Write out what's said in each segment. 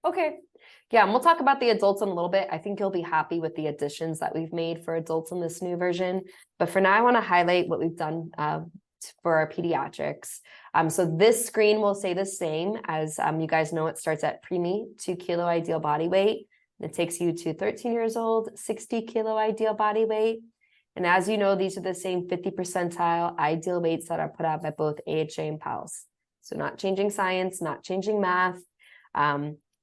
Okay. Yeah, and we'll talk about the adults in a little bit. I think you'll be happy with the additions that we've made for adults in this new version. But for now, I want to highlight what we've done for our pediatrics. So this screen will stay the same as you guys know. It starts at preemie, 2 kilo ideal body weight. It takes you to 13 years old, 60 kilo ideal body weight. And as you know, these are the same 50 percentile ideal weights that are put out by both AHA and PALS. So not changing science, not changing math.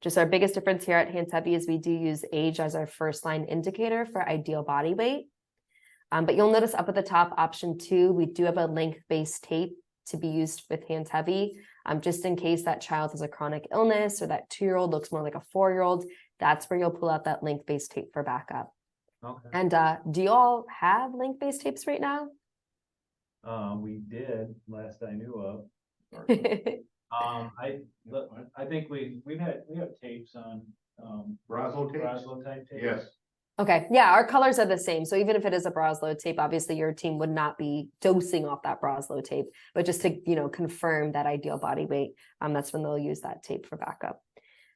Just our biggest difference here at Handtevy is we do use age as our first line indicator for ideal body weight. But you'll notice up at the top, option 2, we do have a length-based tape to be used with Handtevy, just in case that child has a chronic illness or that 2-year-old looks more like a 4-year-old. That's where you'll pull out that length-based tape for backup. Okay. And do you all have length-based tapes right now? We did last I knew of. I think we have tapes on Braslo tapes? Braslo type tapes. Yes. Okay, yeah, our colors are the same. So even if it is a Braslo tape, obviously your team would not be dosing off that Braslo tape, but just to, confirm that ideal body weight, that's when they'll use that tape for backup.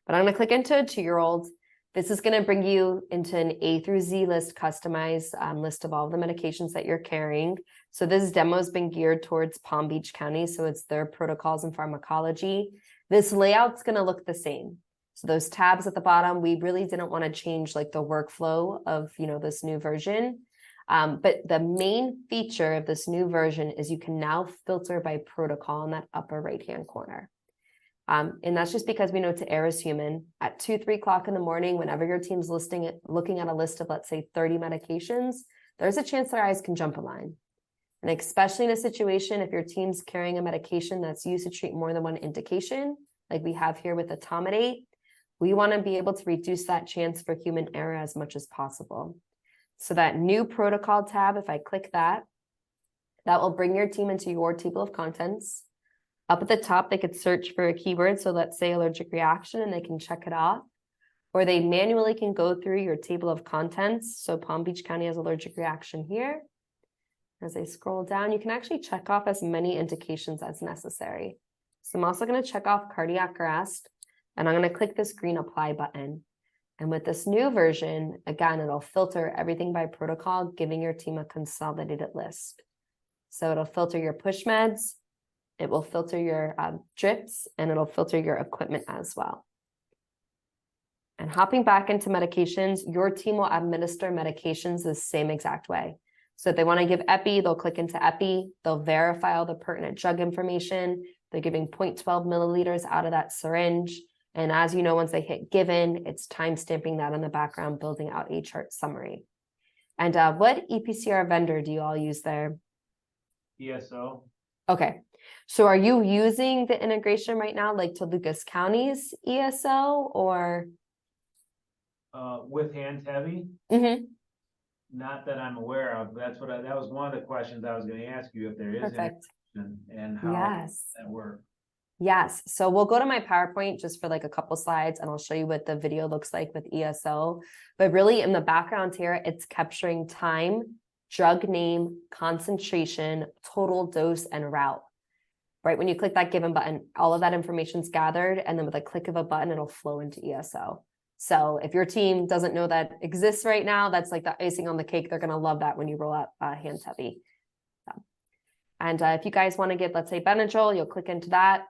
But I'm gonna click into a 2-year-old. This is gonna bring you into an A through Z list, customized list of all the medications that you're carrying. So this demo has been geared towards Palm Beach County, so it's their protocols and pharmacology. This layout's gonna look the same. So those tabs at the bottom, we really didn't want to change like the workflow of, this new version. But the main feature of this new version is you can now filter by protocol in that upper right-hand corner. And that's just because we know to err is human. At 2, 3 o'clock in the morning, whenever your team's looking at a list of, let's say, 30 medications, there's a chance their eyes can jump a line. And especially in a situation, if your team's carrying a medication that's used to treat more than one indication, like we have here with etomidate, we want to be able to reduce that chance for human error as much as possible. So that new protocol tab, if I click that will bring your team into your table of contents. Up at the top, they could search for a keyword. So let's say allergic reaction, and they can check it off. Or they manually can go through your table of contents. So Palm Beach County has allergic reaction here. As they scroll down, you can actually check off as many indications as necessary. So I'm also going to check off cardiac arrest. And I'm going to click this green apply button. And with this new version, again, it'll filter everything by protocol, giving your team a consolidated list. So it'll filter your push meds, it will filter your drips, and it'll filter your equipment as well. And hopping back into medications, your team will administer medications the same exact way. So if they want to give epi, they'll click into epi, they'll verify all the pertinent drug information. They're giving 0.12 milliliters out of that syringe. And as you know, once they hit given, it's time stamping that in the background, building out a chart summary. And what EPCR vendor do you all use there? ESO. Okay. So are you using the integration right now, like to Lucas County's ESO or? With Handtevy? Mm-hmm. Not that I'm aware of. That was one of the questions I was going to ask you, if there is Perfect. And how Yes. that works. Yes. So we'll go to my PowerPoint just for like a couple slides, and I'll show you what the video looks like with ESO. But really in the background here, it's capturing time, drug name, concentration, total dose, and route. Right? When you click that given button, all of that information is gathered, and then with a click of a button, it'll flow into ESO. So if your team doesn't know that exists right now, that's like the icing on the cake. They're going to love that when you roll out Handtevy. So. And if you guys want to give, let's say, Benadryl, you'll click into that.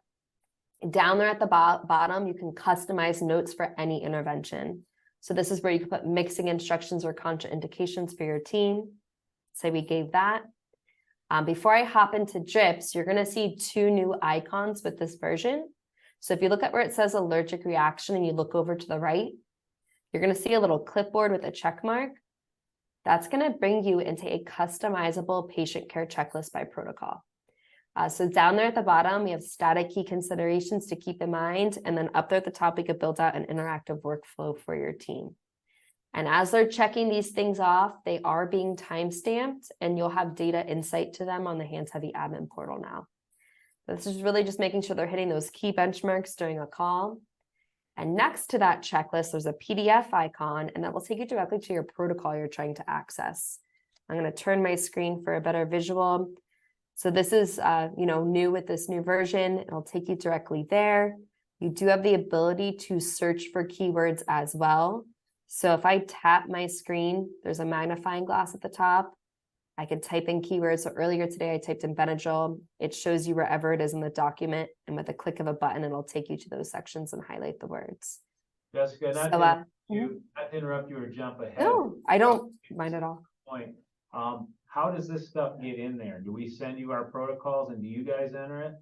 Down there at the bottom, you can customize notes for any intervention. So this is where you can put mixing instructions or contraindications for your team. Say we gave that. Before I hop into drips, you're going to see 2 new icons with this version. So if you look at where it says allergic reaction and you look over to the right, you're going to see a little clipboard with a check mark. That's going to bring you into a customizable patient care checklist by protocol. So down there at the bottom, we have static key considerations to keep in mind. And then up there at the top, we could build out an interactive workflow for your team. And as they're checking these things off, they are being timestamped, and you'll have data insight to them on the Handtevy admin portal now. This is really just making sure they're hitting those key benchmarks during a call. And next to that checklist, there's a PDF icon, and that will take you directly to your protocol you're trying to access. I'm going to turn my screen for a better visual. So this is, new with this new version. It'll take you directly there. You do have the ability to search for keywords as well. So if I tap my screen, there's a magnifying glass at the top. I could type in keywords. So earlier today, I typed in Benadryl. It shows you wherever it is in the document. And with a click of a button, it'll take you to those sections and highlight the words. Jessica, So, not to interrupt you or jump ahead. no, I don't mind at all. Point. How does this stuff get in there? Do we send you our protocols and do you guys enter it?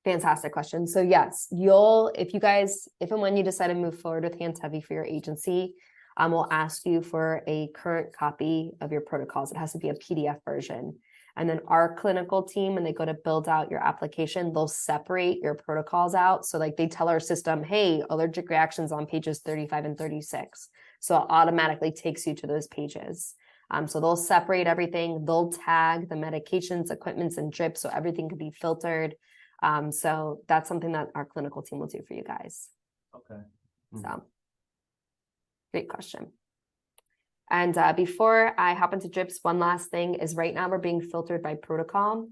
Fantastic question. So yes, if and when you decide to move forward with Handtevy for your agency, we'll ask you for a current copy of your protocols. It has to be a PDF version. And then our clinical team, when they go to build out your application, they'll separate your protocols out. So like they tell our system, hey, allergic reactions on pages 35 and 36. So it automatically takes you to those pages. So they'll separate everything. They'll tag the medications, equipments, and drips, so everything can be filtered. So that's something that our clinical team will do for you guys. Okay. So great question. And before I hop into drips, one last thing is right now we're being filtered by protocol.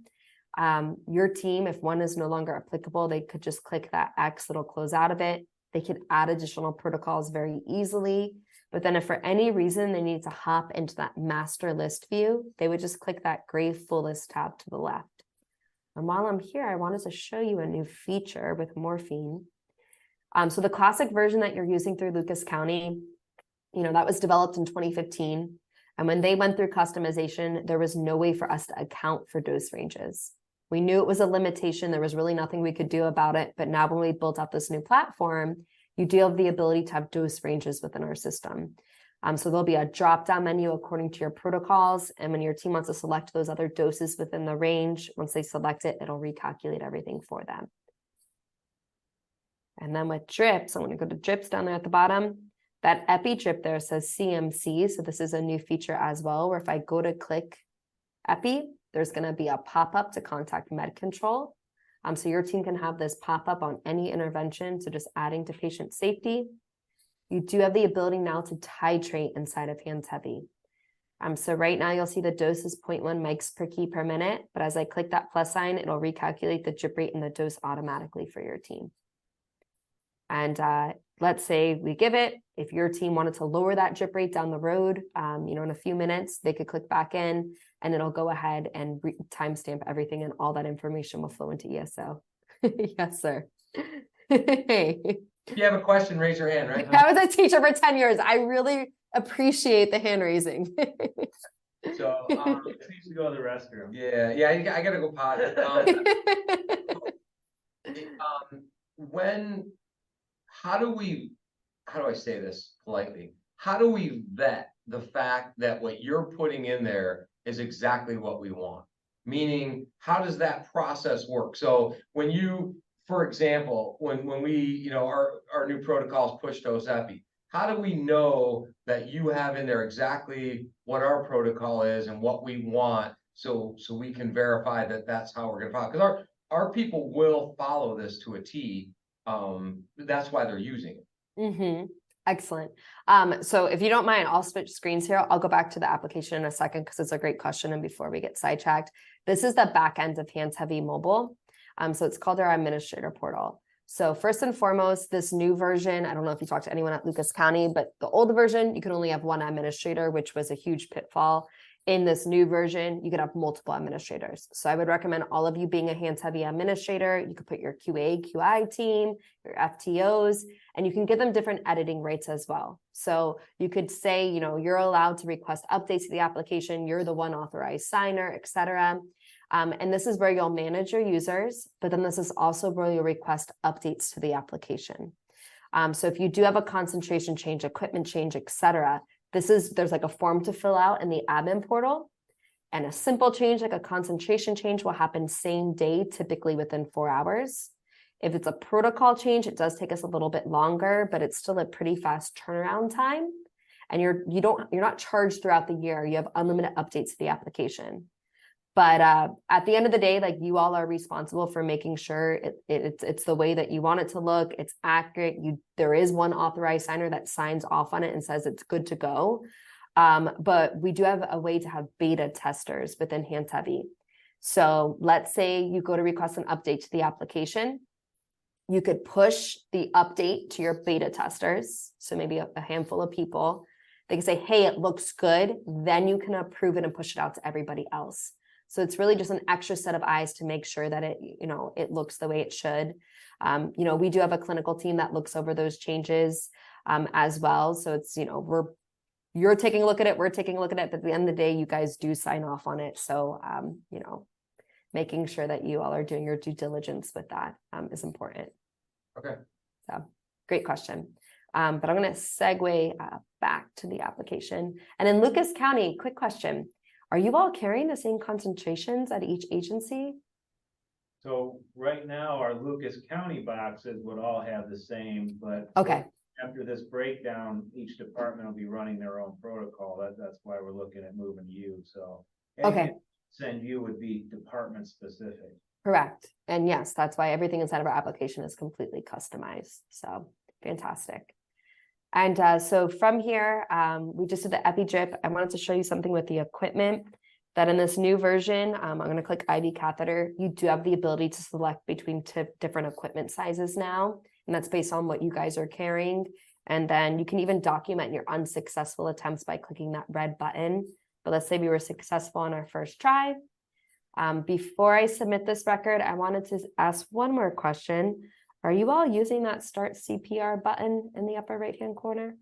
Your team, if one is no longer applicable, they could just click that X, it'll close out of it. They could add additional protocols very easily. But then if for any reason they need to hop into that master list view, they would just click that gray full list tab to the left. And while I'm here, I wanted to show you a new feature with morphine. So the classic version that you're using through Lucas County, that was developed in 2015. And when they went through customization, there was no way for us to account for dose ranges. We knew it was a limitation. There was really nothing we could do about it. But now when we built out this new platform, you do have the ability to have dose ranges within our system. So there'll be a drop-down menu according to your protocols. And when your team wants to select those other doses within the range, once they select it, it'll recalculate everything for them. And then with drips, I'm going to go to drips down there at the bottom. That epi drip there says CMC. So this is a new feature as well, where if I go to click epi, there's going to be a pop-up to contact med control. So your team can have this pop up on any intervention. So just adding to patient safety. You do have the ability now to titrate inside of Handtevy. So right now you'll see the dose is 0.1 mics per key per minute. But as I click that plus sign, it'll recalculate the drip rate and the dose automatically for your team. And let's say we give it, if your team wanted to lower that drip rate down the road, in a few minutes, they could click back in and it'll go ahead and timestamp everything and all that information will flow into ESO. Yes, sir. Hey. If you have a question, raise your hand, right? I was a teacher for 10 years. I really appreciate the hand raising. So, It needs to go to the restroom. yeah, I gotta go potty. How do I say this politely? How do we vet the fact that what you're putting in there is exactly what we want? Meaning, how does that process work? So when you, for example, when we, our new protocols push dose epi, how do we know that you have in there exactly what our protocol is and what we want, so we can verify that that's how we're going to follow? Because our people will follow this to a T. That's why they're using it. Mm-hmm. Excellent. So if you don't mind, I'll switch screens here. I'll go back to the application in a second because it's a great question. And before we get sidetracked, this is the back end of Handtevy mobile. So it's called our administrator portal. So first and foremost, this new version, I don't know if you talked to anyone at Lucas County, but the old version, you could only have one administrator, which was a huge pitfall. In this new version, you could have multiple administrators. So I would recommend all of you being a Handtevy administrator. You could put your QA, QI team, your FTOs, and you can give them different editing rights as well. So you could say, you're allowed to request updates to the application. You're the one authorized signer, et cetera. And this is where you'll manage your users, but then this is also where you'll request updates to the application. So if you do have a concentration change, equipment change, et cetera, there's like a form to fill out in the admin portal, and a simple change like a concentration change will happen same day, typically within 4 hours. If it's a protocol change, it does take us a little bit longer, but it's still a pretty fast turnaround time. And you're not charged throughout the year. You have unlimited updates to the application. But at the end of the day, like, you all are responsible for making sure it's the way that you want it to look. It's accurate. There is one authorized signer that signs off on it and says it's good to go. But we do have a way to have beta testers within Handtevy. So let's say you go to request an update to the application. You could push the update to your beta testers. So maybe a handful of people. They can say, hey, it looks good. Then you can approve it and push it out to everybody else. So it's really just an extra set of eyes to make sure that it looks the way it should. We do have a clinical team that looks over those changes as well. So it's, you're taking a look at it, we're taking a look at it, but at the end of the day, you guys do sign off on it. So, making sure that you all are doing your due diligence with that is important. Okay. So great question. But I'm going to segue back to the application. And in Lucas County, quick question. Are you all carrying the same concentrations at each agency? So right now, our Lucas County boxes would all have the same, but Okay. after this breakdown, each department will be running their own protocol. That's why we're looking at moving you, so. Okay. anything Send you would be department specific. Correct. And yes, that's why everything inside of our application is completely customized. So fantastic. And so from here, we just did the epi drip. I wanted to show you something with the equipment that in this new version, I'm going to click IV catheter. You do have the ability to select between different equipment sizes now. And that's based on what you guys are carrying. And then you can even document your unsuccessful attempts by clicking that red button. But let's say we were successful on our first try. Before I submit this record, I wanted to ask one more question. Are you all using that start CPR button in the upper right-hand corner?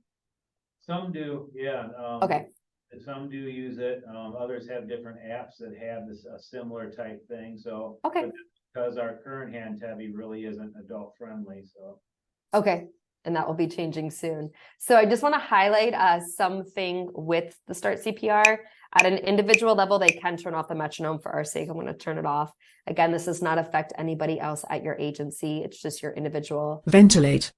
Some do, yeah. Okay. Some do use it. Others have different apps that have a similar type thing. So Okay. but because our current Handtevy really isn't adult friendly, so. Okay. And that will be changing soon. So I just want to highlight something with the start CPR. At an individual level, they can turn off the metronome. For our sake, I'm going to turn it off. Again, this does not affect anybody else at your agency. It's just your individual. Ventilate.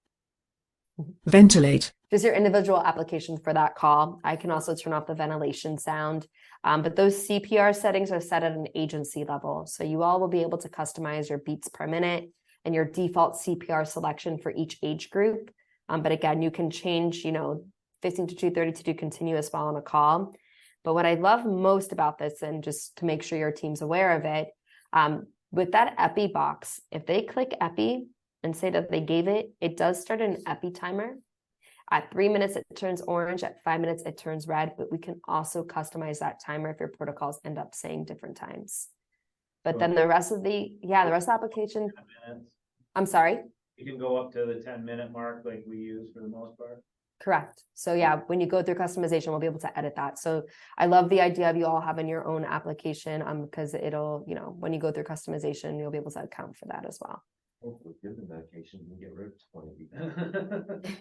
Ventilate. Just your individual application for that call. I can also turn off the ventilation sound. But those CPR settings are set at an agency level. So you all will be able to customize your beats per minute and your default CPR selection for each age group. But again, you can change, 15 to 230 to do continuous while on a call. But what I love most about this, and just to make sure your team's aware of it, with that epi box, if they click epi and say that they gave it, it does start an epi timer. At 3 minutes, it turns orange. At 5 minutes, it turns red. But we can also customize that timer if your protocols end up saying different times. But then the rest of the application, 10 minutes. I'm sorry. You can go up to the 10-minute mark like we use for the most part. Correct. So yeah, when you go through customization, we'll be able to edit that. So I love the idea of you all having your own application because it'll, when you go through customization, you'll be able to account for that as well. Hopefully, give the medication and get rid of 20.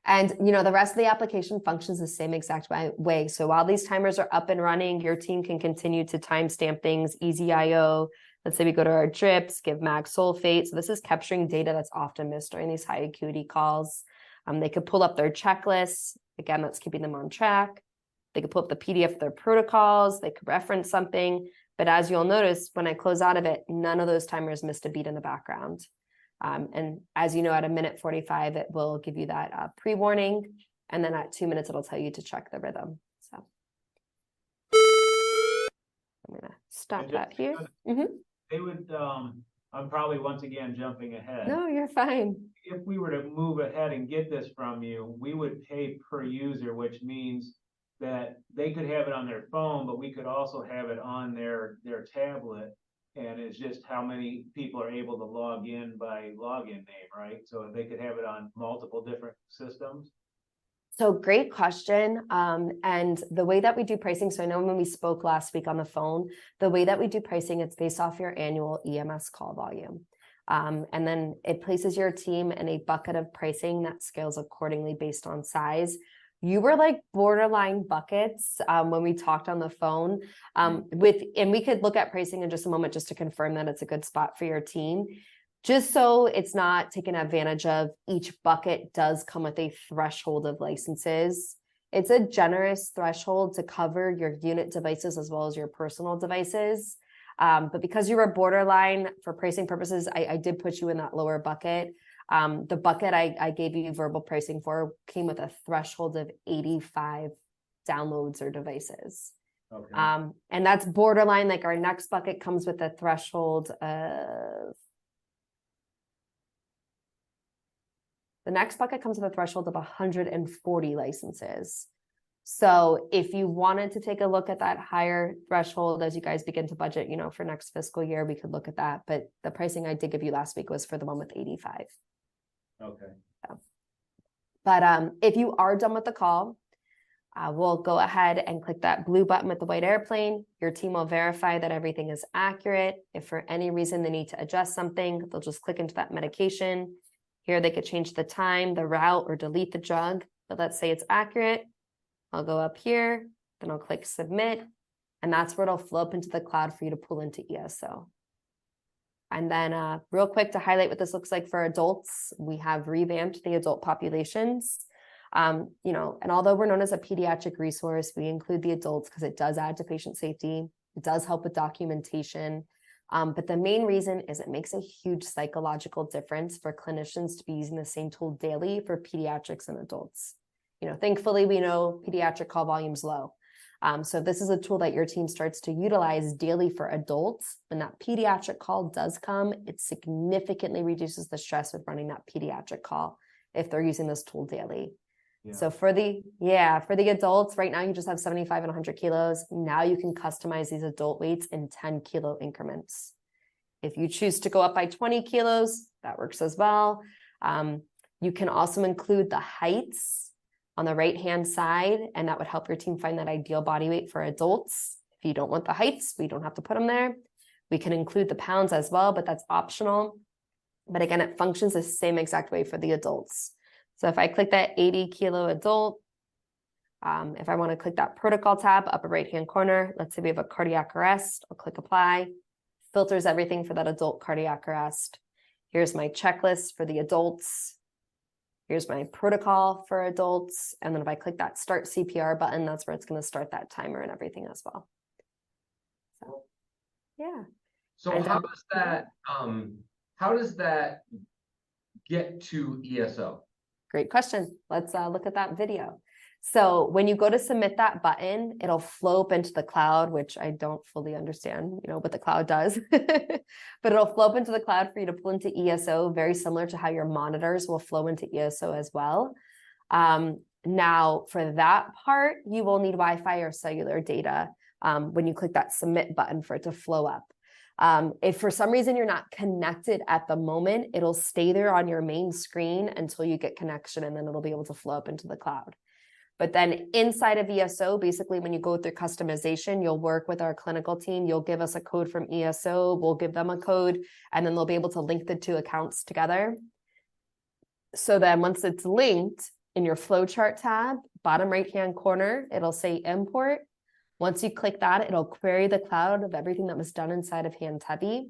And the rest of the application functions the same exact way. So while these timers are up and running, your team can continue to timestamp things, easy IO. Let's say we go to our drips, give mag sulfate. So this is capturing data that's often missed during these high acuity calls. They could pull up their checklists. Again, that's keeping them on track. They could pull up the PDF of their protocols. They could reference something. But as you'll notice, when I close out of it, none of those timers missed a beat in the background. And as you know, at 1:45, it will give you that pre-warning. And then at 2 minutes, it'll tell you to check the rhythm. So I'm going to stop that here. They would, I'm probably once again jumping ahead. No, you're fine. If we were to move ahead and get this from you, we would pay per user, which means that they could have it on their phone, but we could also have it on their tablet. And it's just how many people are able to log in by login name, right? So they could have it on multiple different systems. So great question. And the way that we do pricing, so I know when we spoke last week on the phone, the way that we do pricing, it's based off your annual EMS call volume. And then it places your team in a bucket of pricing that scales accordingly based on size. You were like borderline buckets when we talked on the phone and we could look at pricing in just a moment just to confirm that it's a good spot for your team. Just so it's not taken advantage of, each bucket does come with a threshold of licenses. It's a generous threshold to cover your unit devices as well as your personal devices. But because you were borderline for pricing purposes, I did put you in that lower bucket. The bucket I gave you verbal pricing for came with a threshold of 85 downloads or devices. Okay. And that's borderline. Like our next bucket comes with a threshold of The next bucket comes with a threshold of 140 licenses. So if you wanted to take a look at that higher threshold as you guys begin to budget, you know, for next fiscal year, we could look at that. But the pricing I did give you last week was for the one with 85. Okay. But if you are done with the call, we'll go ahead and click that blue button with the white airplane. Your team will verify that everything is accurate. If for any reason they need to adjust something, they'll just click into that medication. Here they could change the time, the route, or delete the drug. But let's say it's accurate. I'll go up here, then I'll click submit, and that's where it'll flow up into the cloud for you to pull into ESO. And then real quick to highlight what this looks like for adults, we have revamped the adult populations. You know, and although we're known as a pediatric resource, we include the adults because it does add to patient safety. It does help with documentation. But the main reason is it makes a huge psychological difference for clinicians to be using the same tool daily for pediatrics and adults. You know, thankfully, we know pediatric call volume's low. So this is a tool that your team starts to utilize daily for adults. When that pediatric call does come, it significantly reduces the stress with running that pediatric call if they're using this tool daily. Yeah. So for the adults, right now you just have 75 and 100 kilos. Now you can customize these adult weights in 10 kilo increments. If you choose to go up by 20 kilos, that works as well. You can also include the heights on the right-hand side, and that would help your team find that ideal body weight for adults. If you don't want the heights, we don't have to put them there. We can include the pounds as well, but that's optional. But again, it functions the same exact way for the adults. So if I click that 80 kilo adult, if I want to click that protocol tab, upper right-hand corner, let's say we have a cardiac arrest, I'll click apply, filters everything for that adult cardiac arrest. Here's my checklist for the adults. Here's my protocol for adults. And then if I click that start CPR button, that's where it's going to start that timer and everything as well. So, yeah. So And how does that get to ESO? Great question. Let's look at that video. So when you go to submit that button, it'll flow up into the cloud, which I don't fully understand, you know, what the cloud does, but it'll flow up into the cloud for you to pull into ESO, very similar to how your monitors will flow into ESO as well. Now for that part, you will need Wi-Fi or cellular data when you click that submit button for it to flow up. If for some reason you're not connected at the moment, it'll stay there on your main screen until you get connection, and then it'll be able to flow up into the cloud. But then inside of ESO, basically when you go through customization, you'll work with our clinical team. You'll give us a code from ESO, we'll give them a code, and then they'll be able to link the two accounts together. So then once it's linked in your flowchart tab, bottom right-hand corner, it'll say import. Once you click that, it'll query the cloud of everything that was done inside of Handtevy.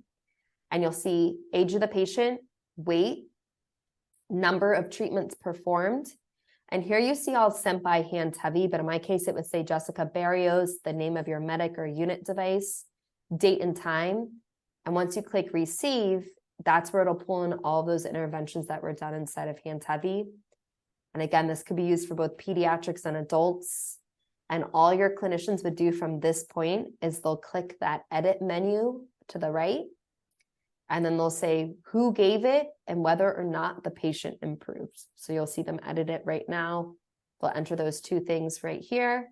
And you'll see age of the patient, weight, number of treatments performed. And here you see all sent by Handtevy, but in my case, it would say Jessica Barrios, the name of your medic or unit device, date and time. And once you click receive, that's where it'll pull in all those interventions that were done inside of Handtevy. And again, this could be used for both pediatrics and adults. And all your clinicians would do from this point is they'll click that edit menu to the right, and then they'll say who gave it and whether or not the patient improves. So you'll see them edit it right now. They'll enter those two things right here.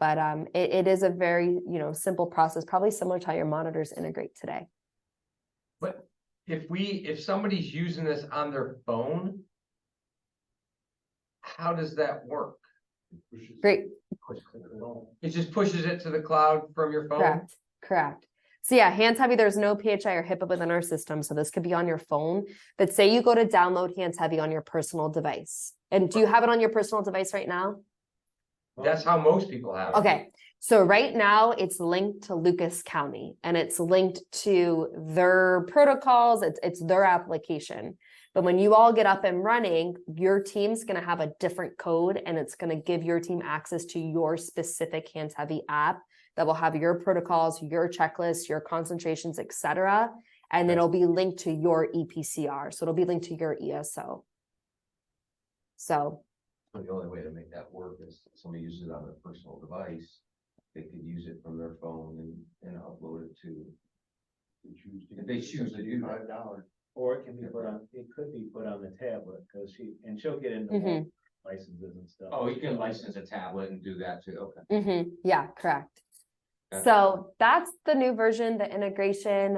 But it is a very, simple process, probably similar to how your monitors integrate today. But if somebody's using this on their phone, how does that work? Great. It just pushes it to the cloud from your phone? Correct. So yeah, Handtevy, there's no PHI or HIPAA within our system, so this could be on your phone. But say you go to download Handtevy on your personal device. And do you have it on your personal device right now? That's how most people have it. Okay. So right now it's linked to Lucas County and it's linked to their protocols. It's their application. But when you all get up and running, your team's going to have a different code and it's going to give your team access to your specific Handtevy app that will have your protocols, your checklists, your concentrations, etc. And it'll be linked to your EPCR. So it'll be linked to your ESO. So The only way to make that work is if somebody uses it on their personal device, they could use it from their phone and upload it to. If they choose to do $5. Or it can be put on, it could be put on the tablet, cause she'll get into Mhm. licenses and stuff. Oh, you can license a tablet and do that too, okay. Yeah, correct. Gotcha. So that's the new version, the integration.